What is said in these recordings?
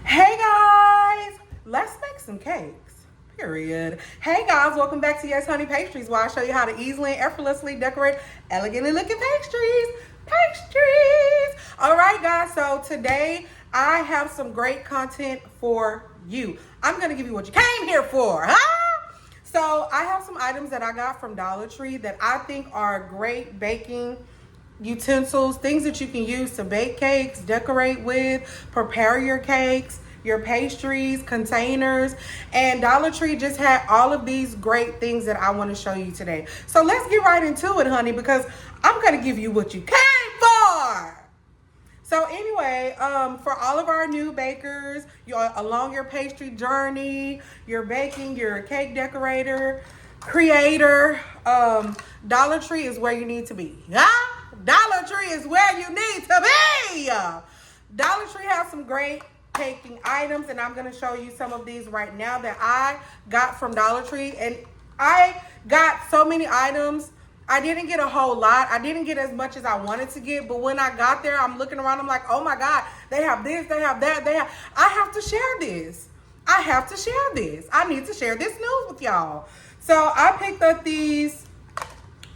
Hey guys, let's make some cakes, period. Hey guys, welcome back to Yes Honey Pastries, where I show you how to easily and effortlessly decorate elegantly looking pastries. All right guys, so today I have some great content for you. I'm gonna give you what you came here for, huh? So I have some items that I got from Dollar Tree that I think are great baking utensils, things that you can use to bake cakes, decorate with, prepare your cakes, your pastries, containers, and Dollar Tree just had all of these great things that I want to show you today. So let's get right into it, honey, because I'm going to give you what you came for. So anyway, for all of our new bakers, you're along your pastry journey, you're baking, you're a cake decorator, creator, Dollar Tree is where you need to be. Huh? Dollar Tree is where you need to be. Dollar Tree has some great baking items, and I'm going to show you some of these right now that I got from Dollar Tree. And I got so many items. I didn't get a whole lot. I didn't get as much as I wanted to get, but when I got there, I'm looking around, I'm like, oh my God, they have this, they have that, I have to share this. I have to share this. I need to share this news with y'all. So I picked up these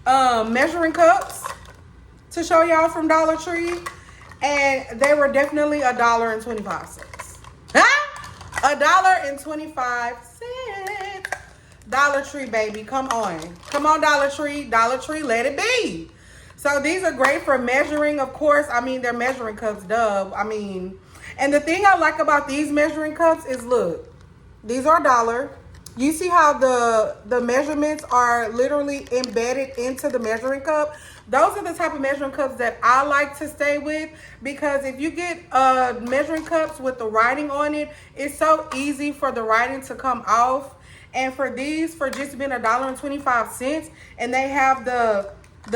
measuring cups to show y'all from Dollar Tree, and they were definitely $1.25. Huh? $1.25. Dollar Tree, baby, come on. Come on, Dollar Tree. Dollar Tree, let it be. So these are great for measuring, of course. I mean, they're measuring cups, duh. I mean, and the thing I like about these measuring cups is, look, these are $1. You see how the measurements are literally embedded into the measuring cup? Those are the type of measuring cups that I like to stay with, because if you get measuring cups with the writing on it, it's so easy for the writing to come off. And for these, for just being $1.25, and they have the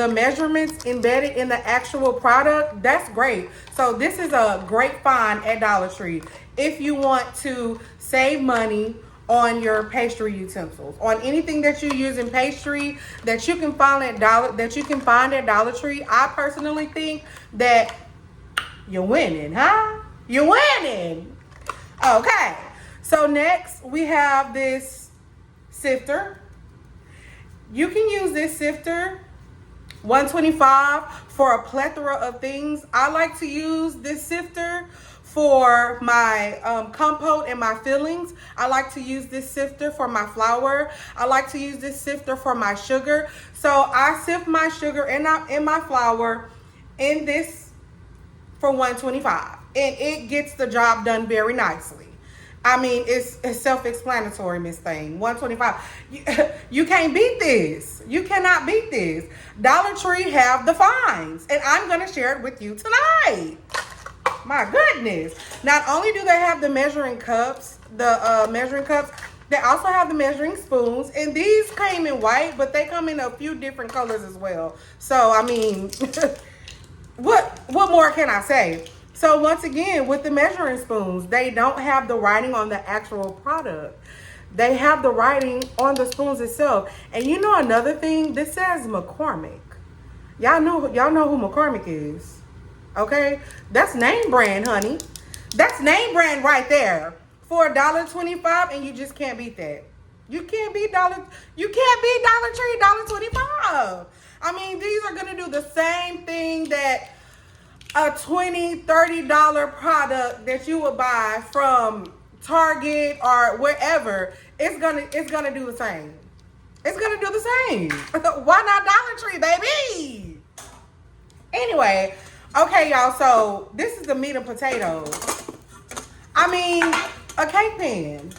measurements embedded in the actual product, that's great. So this is a great find at Dollar Tree if you want to save money on your pastry utensils, on anything that you use in pastry that you can find at Dollar Tree. I personally think that you're winning, huh? You're winning. Okay, so next we have this sifter. You can use this sifter, $1.25, for a plethora of things. I like to use this sifter for my compote and my fillings. I like to use this sifter for my flour. I like to use this sifter for my sugar. So I sift my sugar and my flour in this for $1.25, and it gets the job done very nicely. I mean, it's self-explanatory, Miss Thing. $1.25. You can't beat this. You cannot beat this. Dollar Tree have the finds, and I'm going to share it with you tonight. My goodness. Not only do they have the measuring cups, they also have the measuring spoons. And these came in white, but they come in a few different colors as well. So, I mean, what more can I say? So once again, with the measuring spoons, they don't have the writing on the actual product. They have the writing on the spoons itself. And you know another thing? This says McCormick. Y'all know who McCormick is. Okay? That's name brand, honey. That's name brand right there. For $1.25, and you just can't beat that. You can't beat Dollar Tree, $1.25. I mean, these are gonna do the same thing that a $20, $30 product that you would buy from Target or wherever, it's gonna do the same. It's gonna do the same. Why not Dollar Tree, baby? Anyway, okay, y'all. So this is the meat and potatoes. I mean, a cake pan.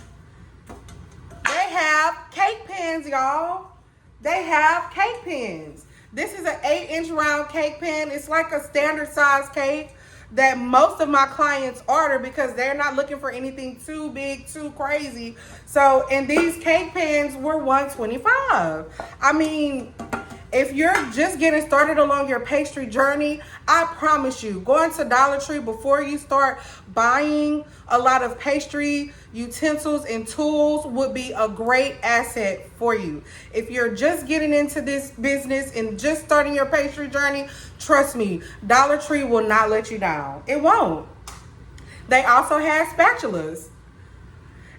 They have cake pans, y'all. They have cake pans. This is an 8-inch round cake pan. It's like a standard size cake that most of my clients order because they're not looking for anything too big, too crazy. So, and these cake pans were $1.25. I mean, if you're just getting started along your pastry journey, I promise you, going to Dollar Tree before you start buying a lot of pastry utensils and tools would be a great asset for you. If you're just getting into this business and just starting your pastry journey, trust me, Dollar Tree will not let you down. It won't. They also had spatulas.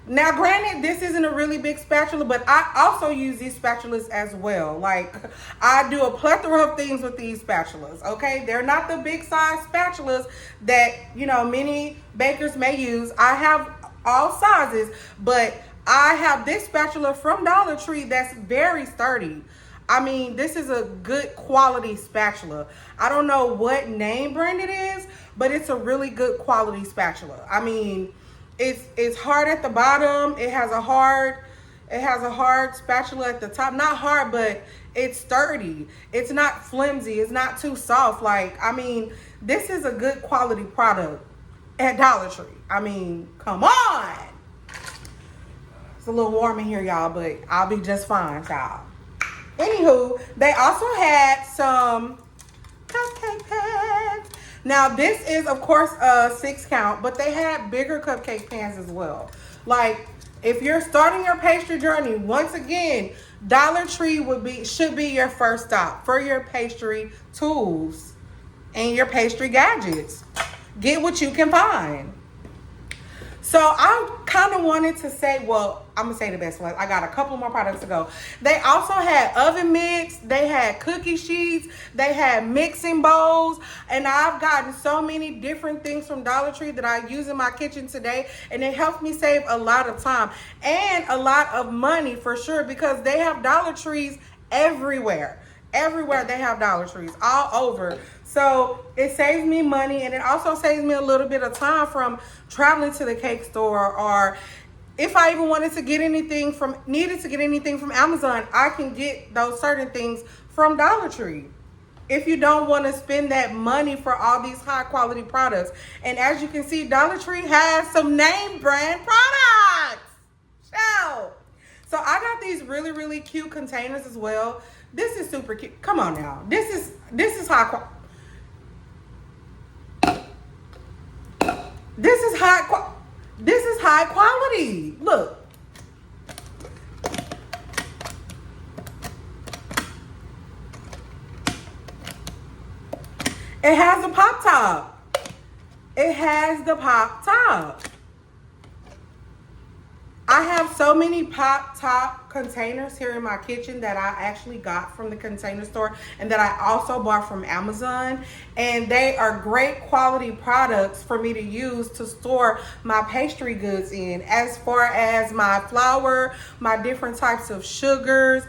Now, granted, this isn't a really big spatula, but I also use these spatulas as well. Like, I do a plethora of things with these spatulas, okay? They're not the big size spatulas that, you know, many bakers may use. I have all sizes, but I have this spatula from Dollar Tree that's very sturdy. I mean, this is a good quality spatula. I don't know what name brand it is, but it's a really good quality spatula. I mean, it's hard at the bottom. It has a hard spatula at the top. Not hard, but it's sturdy. It's not flimsy. It's not too soft. Like, I mean, this is a good quality product at Dollar Tree. I mean, come on. It's a little warm in here, y'all, but I'll be just fine, y'all. Anywho, they also had some cupcake pans. Now, this is, of course, a 6 count, but they had bigger cupcake pans as well. Like, if you're starting your pastry journey, once again, Dollar Tree should be your first stop for your pastry tools and your pastry gadgets. Get what you can find. So I kind of wanted to say, well, I'm going to say the best one. I got a couple more products to go. They also had oven mitts. They had cookie sheets. They had mixing bowls. And I've gotten so many different things from Dollar Tree that I use in my kitchen today. And it helps me save a lot of time and a lot of money for sure, because they have Dollar Trees everywhere. Everywhere they have Dollar Trees, all over. So it saves me money, and it also saves me a little bit of time from traveling to the cake store, or if I even needed to get anything from Amazon, I can get those certain things from Dollar Tree. If you don't want to spend that money for all these high quality products. And as you can see, Dollar Tree has some name brand products. So I got these really, really cute containers as well. This is super cute. Come on now. This is high quality. This is high quality. Look. It has a pop top. It has the pop top. I have so many pop top containers here in my kitchen that I actually got from the Container Store and that I also bought from Amazon. And they are great quality products for me to use to store my pastry goods in, as far as my flour, my different types of sugars,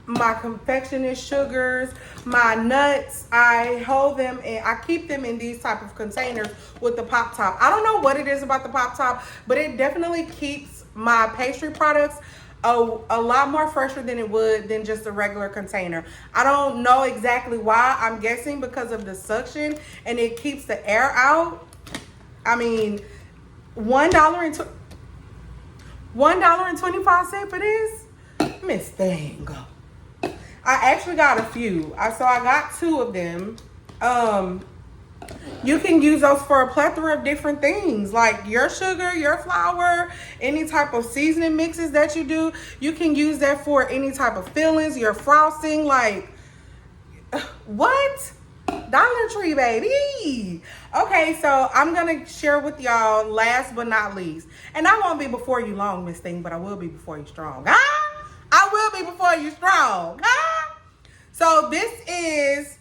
my confectionate sugars, my nuts. I hold them and I keep them in these type of containers with the pop top. I don't know what it is about the pop top, but it definitely keeps my pastry products a lot more fresher than just a regular container. I don't know exactly why. I'm guessing because of the suction, and it keeps the air out. I mean, $1.25 for this? Miss Thing. I actually got a few. So I got 2 of them. You can use those for a plethora of different things, like your sugar, your flour, any type of seasoning mixes that you do. You can use that for any type of fillings, your frosting, like, what? Dollar Tree, baby. Okay, so I'm going to share with y'all last but not least. And I won't be before you long, Miss Thing, but I will be before you strong. I will be before you strong. So this is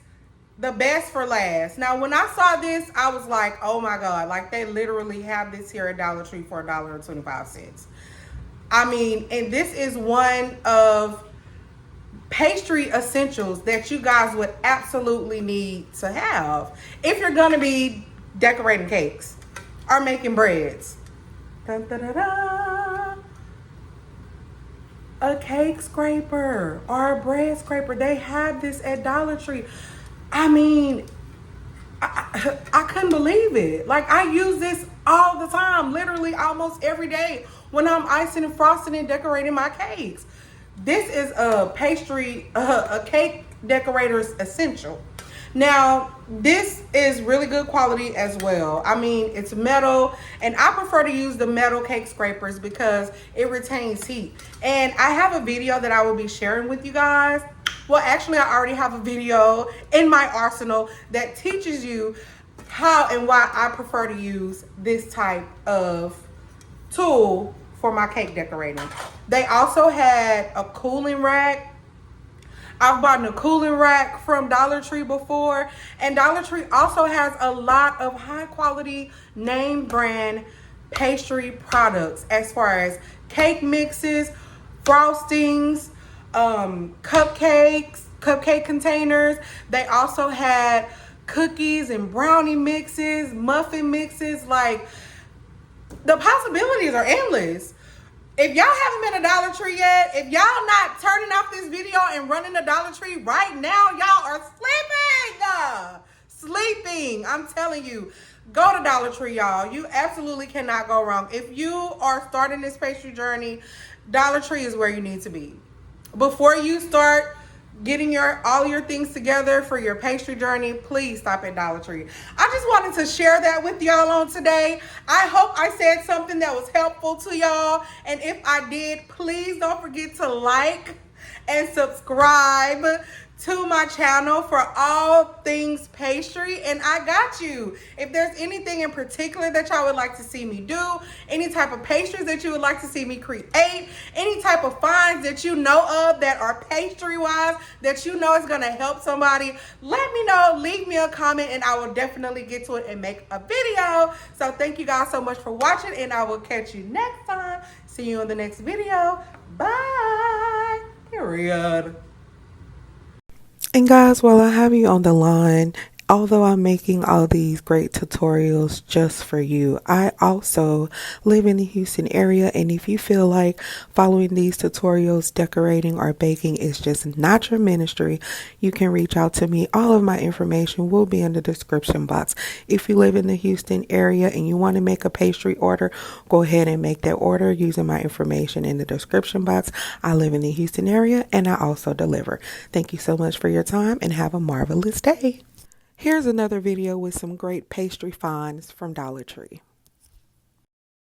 the best for last. Now, when I saw this, I was like, oh my God, like they literally have this here at Dollar Tree for $1.25. I mean, and this is one of pastry essentials that you guys would absolutely need to have if you're gonna be decorating cakes or making breads. Dun, dun, dun, dun. A cake scraper or a bread scraper. They have this at Dollar Tree. I mean, I couldn't believe it. Like, I use this all the time, literally almost every day when I'm icing and frosting and decorating my cakes. This is a cake decorator's essential. Now, this is really good quality as well. I mean, it's metal, and I prefer to use the metal cake scrapers because it retains heat. And I have a video that I will be sharing with you guys. Well, actually, I already have a video in my arsenal that teaches you how and why I prefer to use this type of tool for my cake decorating. They also had a cooling rack. I've bought a cooling rack from Dollar Tree before, and Dollar Tree also has a lot of high quality name brand pastry products as far as cake mixes, frostings, cupcake containers. They also had cookies and brownie mixes, muffin mixes. Like, the possibilities are endless. If y'all haven't been to Dollar Tree yet, if y'all not turning off this video and running to Dollar Tree right now, y'all are sleeping. I'm telling you, go to Dollar Tree, y'all. You absolutely cannot go wrong. If you are starting this pastry journey, Dollar Tree is where you need to be. Before you start getting all your things together for your pastry journey, please stop at Dollar Tree. I just wanted to share that with y'all on today. I hope I said something that was helpful to y'all, and if I did, please don't forget to like and subscribe to my channel for all things pastry. And I got you. If there's anything in particular that y'all would like to see me do, any type of pastries that you would like to see me create, any type of finds that you know of that are pastry wise that you know is going to help somebody, let me know. Leave me a comment and I will definitely get to it and make a video. So thank you guys so much for watching, and I will catch you next time. See you in the next video. Bye. Period. And guys, while I have you on the line, although I'm making all these great tutorials just for you, I also live in the Houston area, and if you feel like following these tutorials, decorating or baking is just not your ministry, you can reach out to me. All of my information will be in the description box. If you live in the Houston area and you want to make a pastry order, go ahead and make that order using my information in the description box. I live in the Houston area and I also deliver. Thank you so much for your time and have a marvelous day. Here's another video with some great pastry finds from Dollar Tree.